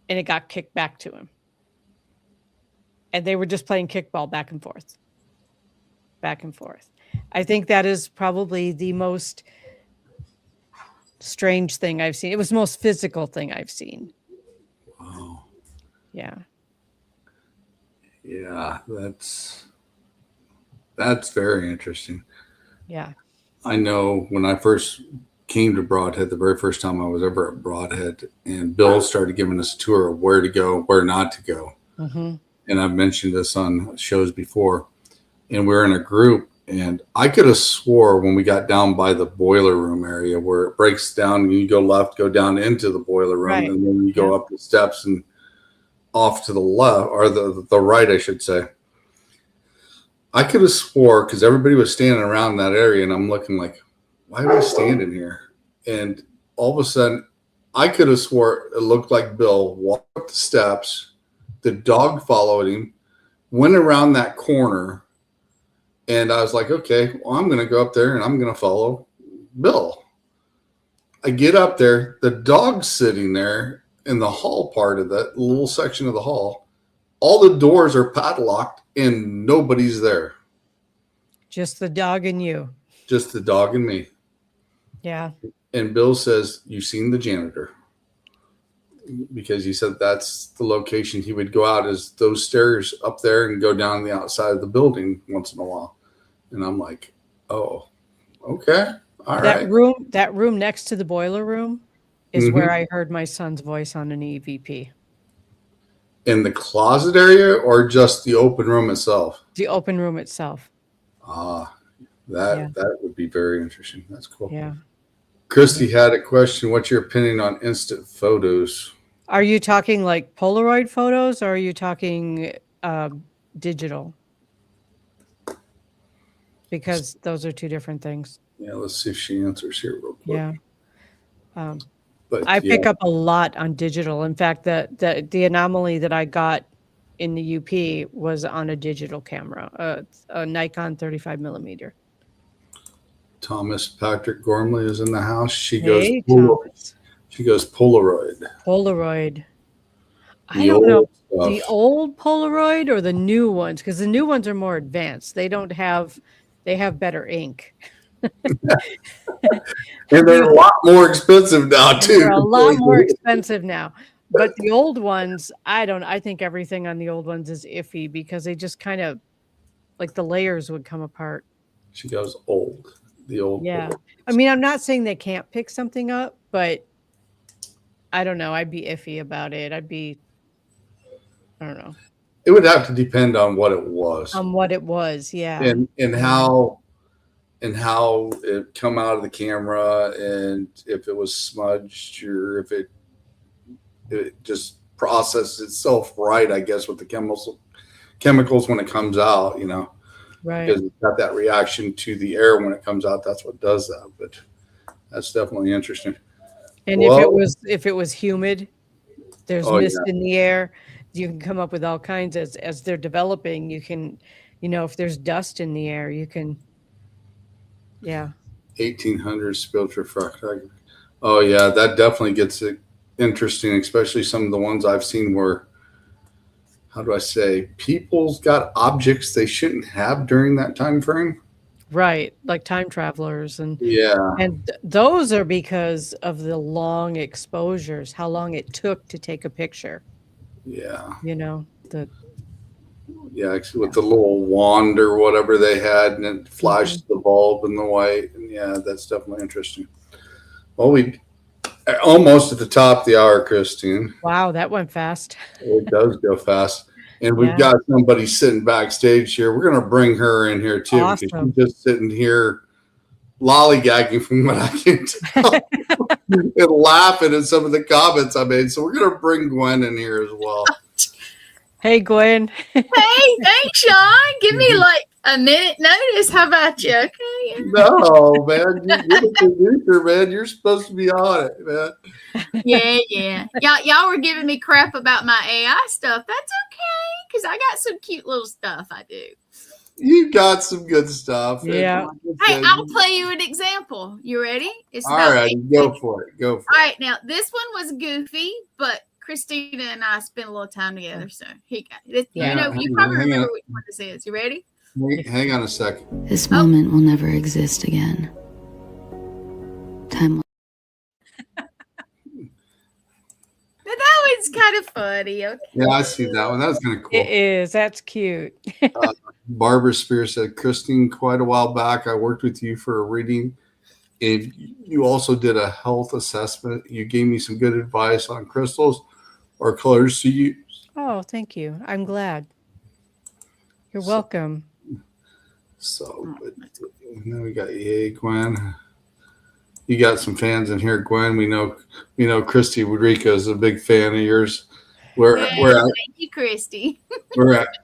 and it got kicked back to him. And they were just playing kickball back and forth, back and forth. I think that is probably the most strange thing I've seen. It was the most physical thing I've seen. Wow. Yeah. Yeah, that's very interesting. Yeah. I know when I first came to Broadhead, the very first time I was ever at Broadhead, and Bill started giving us a tour of where to go, where not to go. Mm-hmm. And I've mentioned this on shows before. And we're in a group, and I could have swore when we got down by the boiler room area where it breaks down, you go left, go down into the boiler room, Right. and then you go Yeah. up the steps and off to the left, or the right, I should say. I could have swore because everybody was standing around that area, and I'm looking like, why are we standing here? And all of a sudden, I could have swore it looked like Bill walked up the steps. The dog followed him, went around that corner, and I was like, okay, well, I'm going to go up there and I'm going to follow Bill. I get up there, the dog's sitting there in the hall part of that little section of the hall. All the doors are padlocked and nobody's there. Just the dog and you. Just the dog and me. Yeah. And Bill says, "You've seen the janitor." Because he said that's the location he would go out, is those stairs up there and go down the outside of the building once in a while. And I'm like, oh, okay. All that right. That room next to the boiler room is where I heard my son's voice on an EVP. In the closet area or just the open room itself? The open room itself. That would be very interesting. That's cool. Yeah. Christy had a question. What's your opinion on instant photos? Are you talking like Polaroid photos, or are you talking digital? Because those are two different things. Yeah, let's see if she answers here real quick. Yeah. But I pick up a lot on digital. In fact, the anomaly that I got in the UP was on a digital camera, a Nikon 35 millimeter. Thomas Patrick Gormley is in the house. She Hey, goes Thomas. She goes Polaroid. Polaroid. I don't know the old Polaroid or the new ones, because the new ones are more advanced. They have better ink. And they're a lot more expensive now too. They're a lot more expensive now. But the old ones, I think everything on the old ones is iffy because they just kind of like the layers would come apart. She goes old. The old. Yeah. I mean, I'm not saying they can't pick something up, but I don't know. I'd be iffy about it. I don't know. It would have to depend on what it was. Yeah. And how it come out of the camera, and if it was smudged or if it just processed itself right, I guess, with the chemicals when it comes out, Right. Because it's got that reaction to the air when it comes out. That's what does that. But that's definitely interesting. And if it was humid, there's mist in the air. You can come up with all kinds as they're developing. You can, if there's dust in the air, you can. Yeah. 1800s spilled refractory. Oh yeah, that definitely gets it interesting, especially some of the ones I've seen where, how do I say, people's got objects they shouldn't have during that time frame. Right, like time travelers and those are because of the long exposures, how long it took to take a picture. Yeah. With the little wand or whatever they had, and it flashed the bulb and the white. And yeah, that's definitely interesting. Well, we almost at the top of the hour, Christine. Wow, that went fast. It does go fast. And we've got somebody sitting backstage here. We're going to bring her in here too. Awesome. Because she's just sitting here lollygagging from what I can tell and laughing at some of the comments I made. So we're going to bring Gwen in here as well. Hey, Gwen. Hey, thanks, Sean. Give me like a minute notice. How about you? Okay. No, man. You're the producer, man. You're supposed to be on it, man. Yeah. Y'all were giving me crap about my AI stuff. That's okay, because I got some cute little stuff I do. You got some good stuff. Yeah. Hey, I'll play you an example. You ready? All right, go for it. All right, now this one was goofy, but Kristina and I spent a little time together, so he got it. Yeah. You probably remember which one this is. You ready? Hang on a second. This moment will never exist again. Time will. That one's kind of funny. Okay. Yeah, I see that one. That was kind of cool. It is. That's cute. Barbara Spears said, Christine, quite a while back, I worked with you for a reading, and you also did a health assessment. You gave me some good advice on crystals or colors to use. Oh, thank you. I'm glad. You're welcome. So, then we got Gwen. You got some fans in here, Gwen. We know Christy Rodrigo is a big fan of yours. we're Thank you, Christy.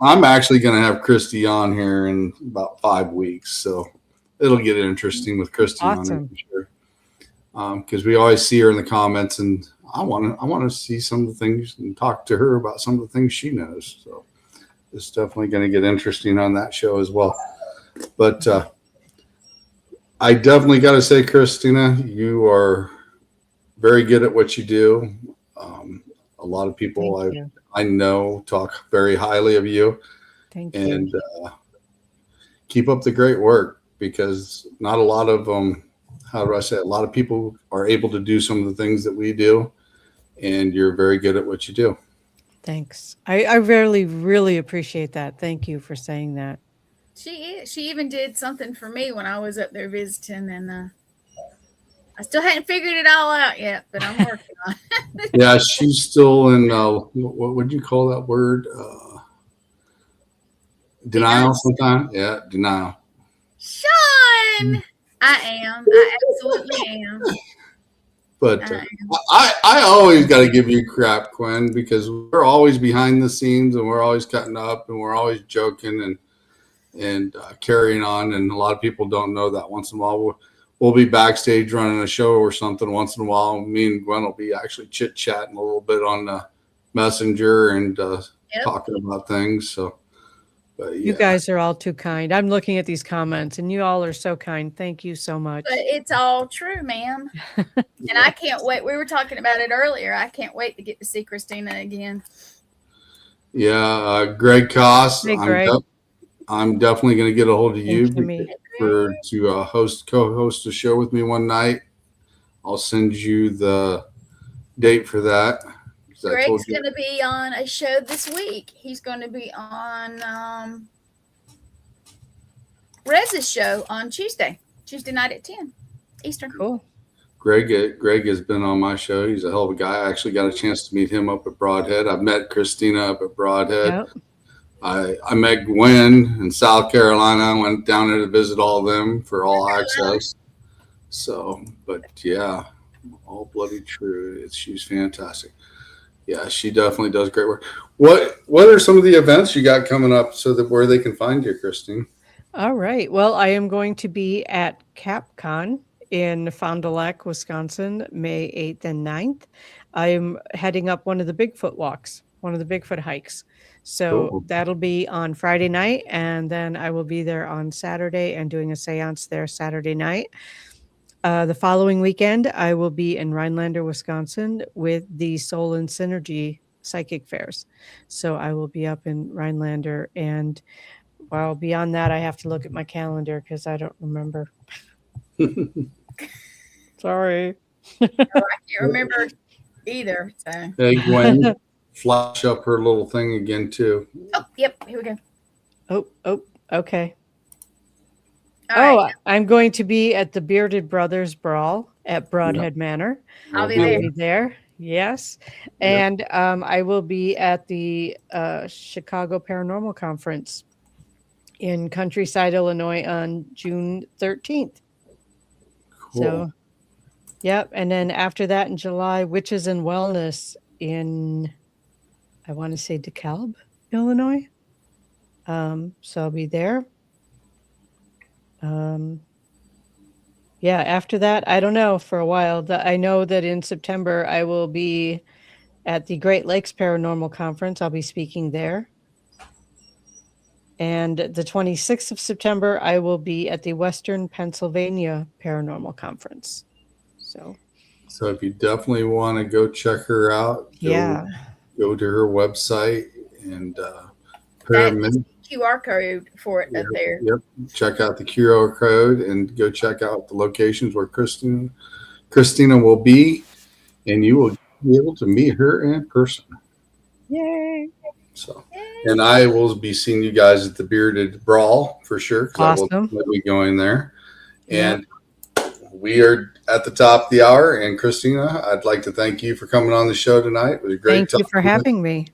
I'm actually going to have Christy on here in about 5 weeks, so it'll get interesting with Christy on Awesome. it for sure. Because we always see her in the comments, and I want to see some of the things and talk to her about some of the things she knows. So it's definitely going to get interesting on that show as well. But I definitely got to say, Kristina, you are very good at what you do. A lot of people Thank you. I know talk very highly of you, Thank and you. keep up the great work, because not a lot of how do I say it? A lot of people are able to do some of the things that we do, and you're very good at what you do. Thanks. I really appreciate that. Thank you for saying that. She even did something for me when I was up there visiting, and I still hadn't figured it all out yet, but I'm working on it. Yeah, she's still in what would you call that word? Denial sometimes. Yeah, denial. Sean, I am. I absolutely am. But I always got to give you crap, Quinn, because we're always behind the scenes, and we're always cutting up, and we're always joking and carrying on. And a lot of people don't know that once in a while we'll be backstage running a show or something once in a while. Me and Gwen will be actually chit chatting a little bit on the messenger and talking about things. So, but, yeah. You guys are all too kind. I'm looking at these comments, and you all are so kind. Thank you so much. But it's all true, ma'am. And I can't wait. We were talking about it earlier. I can't wait to get to see Kristina again. Yeah, Greg Koss. Hey, Greg. I'm definitely going to get a hold of you to co-host a show with me one night. I'll send you the date for that. Greg's going to be on a show this week. He's going to be on Rez's show on Tuesday night at 10 Eastern. Cool. Greg has been on my show. He's a hell of a guy. I actually got a chance to meet him up at Broadhead. I've met Kristina up at Broadhead. Yep. I met Gwen in South Carolina. I went down there to visit all of them for all access. So, but yeah, all bloody true. She's fantastic. Yeah, she definitely does great work. What are some of the events you got coming up so that where they can find you, Christine? All right. Well, I am going to be at CapCon in Fond du Lac, Wisconsin, May 8th and 9th. I'm heading up one of the Bigfoot walks, one of the Bigfoot hikes. So Cool. That'll be on Friday night, and then I will be there on Saturday and doing a seance there Saturday night. The following weekend, I will be in Rhinelander, Wisconsin with the Soul and Synergy Psychic Fairs. So I will be up in Rhinelander, and well, beyond that, I have to look at my calendar because I don't remember. Sorry. I can't remember either. So. Hey, Gwen, flash up her little thing again, too. Oh, yep. Here we go. Oh, okay. All right. I'm going to be at the Bearded Brothers Brawl at Broadhead Manor. I'll be I'll there. be there. Yes. And I will be at the Chicago Paranormal Conference in Countryside, Illinois on June 13th. Cool. So, yep. And then after that in July, Witches and Wellness in, I want to say DeKalb, Illinois. So I'll be there. Yeah, after that, I don't know for a while. I know that in September, I will be at the Great Lakes Paranormal Conference. I'll be speaking there. And the 26th of September, I will be at the Western Pennsylvania Paranormal Conference. So if you definitely want to go check her out, go to her website and QR code for it up there. Yep. Check out the QR code and go check out the locations where Kristina will be, and you will be able to meet her in person. Yay. So, and I will be seeing you guys at the Bearded Brawl for sure. Awesome. I will be going there. And we are at the top of the hour. And Kristina, I'd like to thank you for coming on the show tonight. It was a great. Thank you for having me.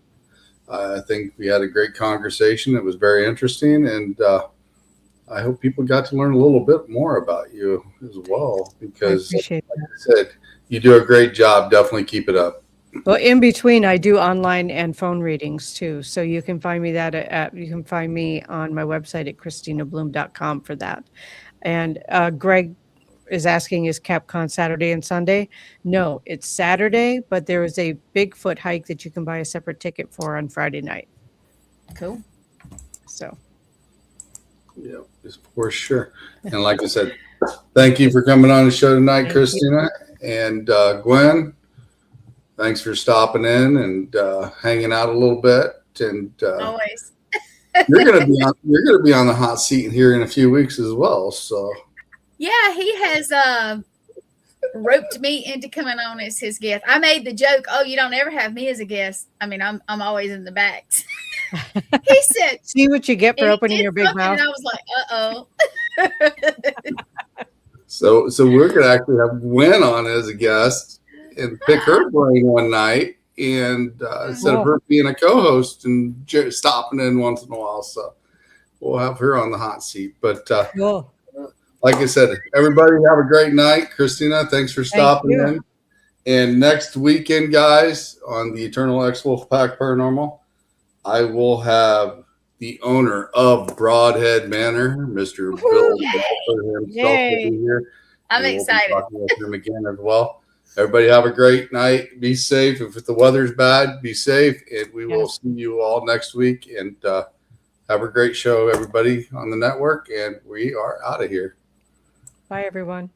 I think we had a great conversation. It was very interesting, and I hope people got to learn a little bit more about you as well, because, like I said, you do a great job. Definitely keep it up. Well, in between, I do online and phone readings too. So you can find me you can find me on my website at kristinabloom.com for that. And Greg is asking, is CapCon Saturday and Sunday? No, it's Saturday, but there is a Bigfoot hike that you can buy a separate ticket for on Friday night. Cool. So Yeah, for sure. And like I said, thank you for coming on the show tonight, Thank you. Kristina. And Gwen, thanks for stopping in and hanging out a little bit. And Always. you're gonna be on the hot seat here in a few weeks as well. So Yeah, he has roped me into coming on as his guest. I made the joke, "Oh, you don't ever have me as a guest." I mean, I'm always in the back. He said, see what you get for and he opening did your big something, mouth. and I was like, "Uh-oh." so we're gonna actually have Gwen on as a guest and pick her brain one night, and instead of her being a co-host and stopping in once in a while, so we'll have her on the hot seat. But Cool. like I said, everybody have a great night. Kristina, thanks for stopping you. in. And next weekend, guys, on the Eternal X Wolfpack Paranormal, I will have the owner of Broadhead Manor, Mr. Bill Balfour himself, will be here. I'm And we'll be excited. talking with him again as well. Everybody have a great night. Be safe. If the weather's bad, be safe. And we will see you all next week. And have a great show, everybody, on the network. And we are out of here. Bye, everyone.